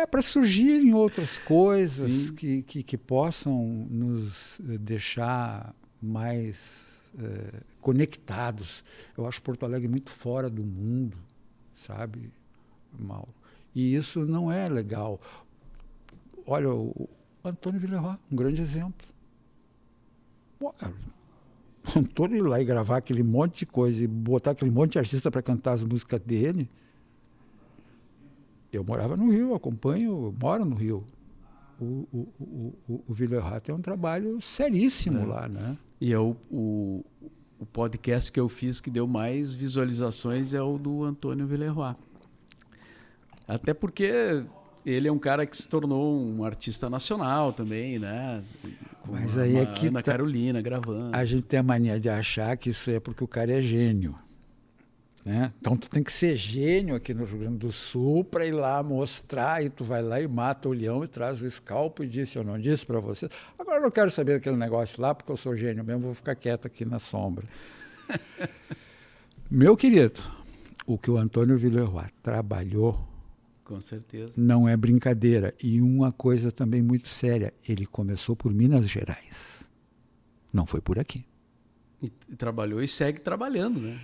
Para surgirem outras coisas que possam nos deixar mais conectados. Eu acho Porto Alegre muito fora do mundo, sabe, Mauro? E isso não é legal. Olha, o Antônio Villeroy, um grande exemplo. Pô, cara, o Antônio ir lá e gravar aquele monte de coisa e botar aquele monte de artista para cantar as músicas dele. Eu morava no Rio, moro no Rio. O Villeroy tem um trabalho seríssimo lá, né? E o podcast que eu fiz que deu mais visualizações é o do Antônio Villeroy. Até porque ele é um cara que se tornou um artista nacional também, né? Com Mas aí é que Ana Carolina gravando. A gente tem a mania de achar que isso é porque o cara é gênio, né? Então tu tem que ser gênio aqui no Rio Grande do Sul para ir lá mostrar, e tu vai lá e mata o leão e traz o escalpo e diz, eu não disse para você. Agora eu não quero saber daquele negócio lá, porque eu sou gênio mesmo, vou ficar quieto aqui na sombra. Meu querido, o que o Antônio Villeroy trabalhou, com certeza, não é brincadeira. E uma coisa também muito séria, ele começou por Minas Gerais. Não foi por aqui. E trabalhou e segue trabalhando, né?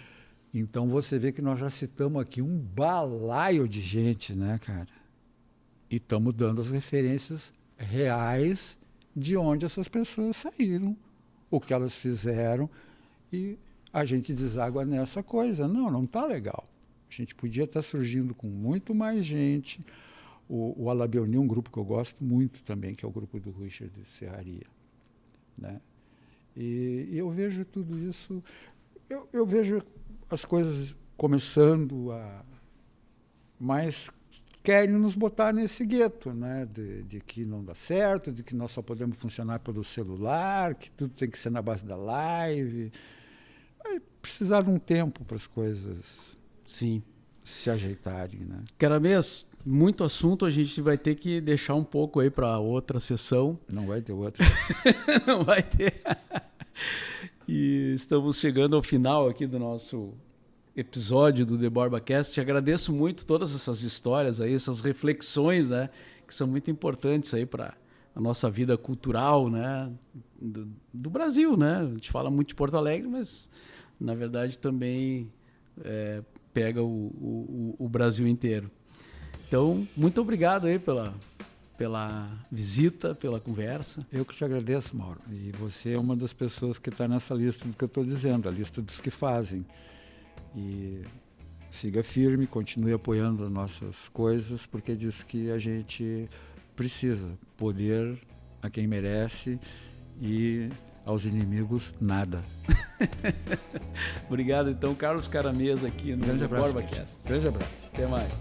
Então você vê que nós já citamos aqui um balaio de gente, né, cara? E estamos dando as referências reais de onde essas pessoas saíram, o que elas fizeram, e a gente deságua nessa coisa. Não está legal. A gente podia estar surgindo com muito mais gente. O Alaberni, um grupo que eu gosto muito também, que é o grupo do Richard Serraria, né? E eu vejo tudo isso, eu vejo as coisas começando a mais querem nos botar nesse gueto, né? De que não dá certo, de que nós só podemos funcionar pelo celular, que tudo tem que ser na base da live. Vai precisar de um tempo para as coisas Sim. se ajeitarem, né? Caramês, muito assunto, a gente vai ter que deixar um pouco aí para outra sessão. Não vai ter outra. Não vai ter. E estamos chegando ao final aqui do nosso episódio do The Borba Cast. Te agradeço muito todas essas histórias aí, essas reflexões, né, que são muito importantes aí para a nossa vida cultural, né, do Brasil, né? A gente fala muito de Porto Alegre, mas na verdade também pega o Brasil inteiro. Então, muito obrigado aí pela visita, pela conversa. Eu que te agradeço, Mauro. E você é uma das pessoas que está nessa lista do que eu estou dizendo, a lista dos que fazem. E siga firme, continue apoiando as nossas coisas, porque diz que a gente precisa. Poder a quem merece e aos inimigos, nada. Obrigado, então, Carlos Caramês aqui no BorbaCast. Grande abraço. Até mais.